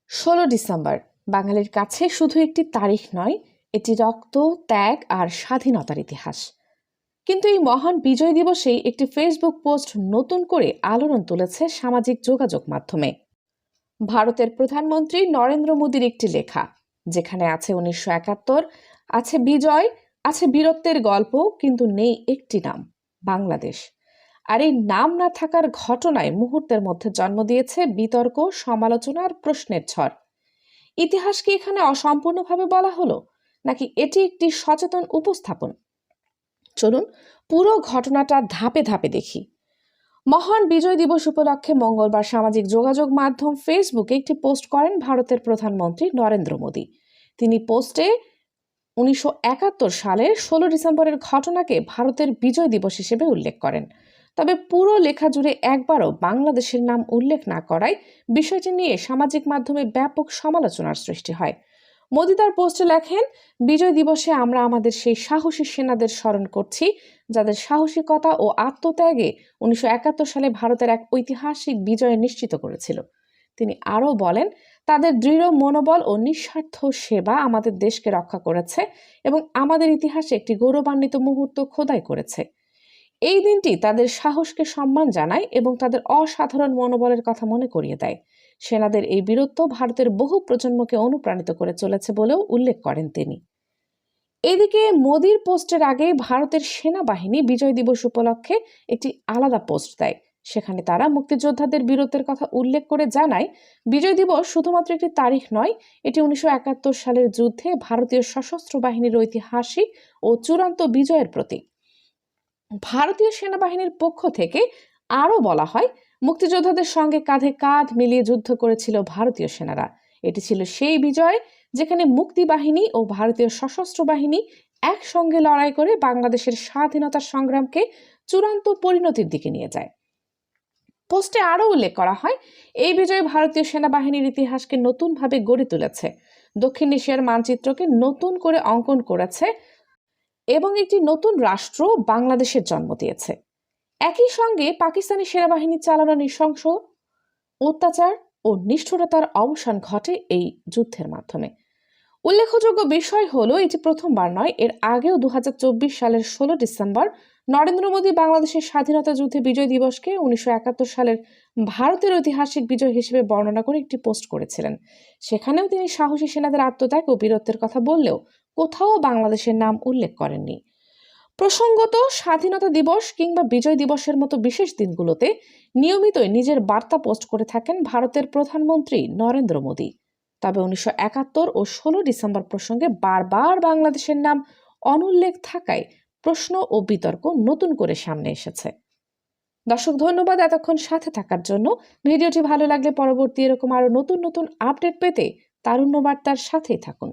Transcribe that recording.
16 December বাঙালির কাছে শুধু একটি তারিখ নয়, এটি রক্ত, ত্যাগ আর স্বাধীনতার ইতিহাস। কিন্তু এই মহান বিজয় দিবসেই একটি ফেসবুক পোস্ট নতুন করে আলোড়ন তুলেছে সামাজিক যোগাযোগ মাধ্যমে। ভারতের প্রধানমন্ত্রী নরেন্দ্র মোদীর একটি লেখা, যেখানে আছে 1971, আছে বিজয়, আছে বীরত্বের গল্প, কিন্তু নেই একটি নাম, বাংলাদেশ। আর এই নাম না থাকার ঘটনায় মুহূর্তের মধ্যে জন্ম দিয়েছে বিতর্ক, সমালোচনা আর প্রশ্নের ঝড়। ইতিহাস কি এখানে অসম্পূর্ণভাবে বলা হলো, নাকি এটি একটি সচেতন উপস্থাপন? চলুন পুরো ঘটনাটা ধাপে ধাপে দেখি। মহান বিজয় দিবস উপলক্ষে মঙ্গলবার সামাজিক যোগাযোগ মাধ্যম ফেসবুকে একটি পোস্ট করেন ভারতের প্রধানমন্ত্রী নরেন্দ্র মোদী। তিনি পোস্টে 1971 সালের 16 ডিসেম্বরের ঘটনাকে ভারতের বিজয় দিবস হিসেবে উল্লেখ করেন। তবে পুরো লেখা জুড়ে একবারও বাংলাদেশের নাম উল্লেখ না করায় বিষয়টি নিয়ে সামাজিক মাধ্যমে ব্যাপক সমালোচনার সৃষ্টি হয়। মোদি তার পোস্টে লেখেন, বিজয় দিবসে আমরা আমাদের সেই সাহসী সেনাদের স্মরণ করছি, যাদের সাহসিকতা ও আত্মত্যাগে 1971 সালে ভারতের এক ঐতিহাসিক বিজয় নিশ্চিত করেছিল। তিনি আরও বলেন, তাদের দৃঢ় মনোবল ও নিঃস্বার্থ সেবা আমাদের দেশকে রক্ষা করেছে এবং আমাদের ইতিহাসে একটি গৌরবান্বিত মুহূর্ত খোদাই করেছে। এই দিনটি তাদের সাহসকে সম্মান জানায় এবং তাদের অসাধারণ মনোবলের কথা মনে করিয়ে দেয়। সেনাদের এই বীরত্ব ভারতের বহু প্রজন্মকে অনুপ্রাণিত করে চলেছে বলেও উল্লেখ করেন তিনি। এদিকে মোদির পোস্টের আগে ভারতের সেনাবাহিনী বিজয় দিবস উপলক্ষে একটি আলাদা পোস্ট দেয়। সেখানে তারা মুক্তিযোদ্ধাদের বীরত্বের কথা উল্লেখ করে জানায়, বিজয় দিবস শুধুমাত্র একটি তারিখ নয়, এটি 1971 সালের যুদ্ধে ভারতীয় সশস্ত্র বাহিনীর ঐতিহাসিক ও চূড়ান্ত বিজয়ের প্রতীক। ভারতীয় সেনাবাহিনীর পক্ষ থেকে আরও বলা হয়, মুক্তিযোদ্ধাদের সঙ্গে কাঁধে কাঁধ মিলিয়ে যুদ্ধ করেছিল ভারতীয় সেনারা। এটি ছিল সেই বিজয় যেখানে মুক্তি বাহিনী ও ভারতীয় সশস্ত্র বাহিনী একসঙ্গে লড়াই করে বাংলাদেশের স্বাধীনতা সংগ্রামকে চূড়ান্ত পরিণতির দিকে নিয়ে যায়। পোস্টে আরও উল্লেখ করা হয়, এই বিজয় ভারতীয় সেনাবাহিনীর ইতিহাসকে নতুনভাবে গড়ে তুলেছে, দক্ষিণ এশিয়ার মানচিত্রকে নতুন করে অঙ্কন করেছে এবং একটি নতুন রাষ্ট্র বাংলাদেশের জন্ম দিয়েছে। একই সঙ্গে পাকিস্তানি সেনাবাহিনী চালানো নৃশংস অত্যাচার ও নিষ্ঠুরতার অবসান ঘটে এই যুদ্ধের মাধ্যমে। উল্লেখযোগ্য বিষয় হলো, এটি প্রথমবার নয়, এর আগেও 2024 সালের 16 ডিসেম্বর নরেন্দ্র মোদী বাংলাদেশের স্বাধীনতা যুদ্ধে বিজয় দিবসকে 1971 সালের ভারতের ঐতিহাসিক বিজয় হিসেবে বর্ণনা করে একটি পোস্ট করেছিলেন। সেখানেও তিনি সাহসী সেনাদের আত্মত্যাগ ও বীরত্বের কথা বললেও কোথাও বাংলাদেশের নাম উল্লেখ করেননি। প্রসঙ্গত, স্বাধীনতা দিবস কিংবা বিজয় দিবসের মতো বিশেষ দিনগুলোতে নিয়মিতই নিজের বার্তা পোস্ট করে থাকেন ভারতের প্রধানমন্ত্রী নরেন্দ্র মোদী। তবে 1971 ও 16 ডিসেম্বর প্রসঙ্গে বারবার বাংলাদেশের নাম অনুল্লেখ থাকায় প্রশ্ন ও বিতর্ক নতুন করে সামনে এসেছে। দর্শক, ধন্যবাদ এতক্ষণ সাথে থাকার জন্য। ভিডিওটি ভালো লাগলে পরবর্তী এরকম আরো নতুন নতুন আপডেট পেতে তারুণ্য বার্তার সাথেই থাকুন।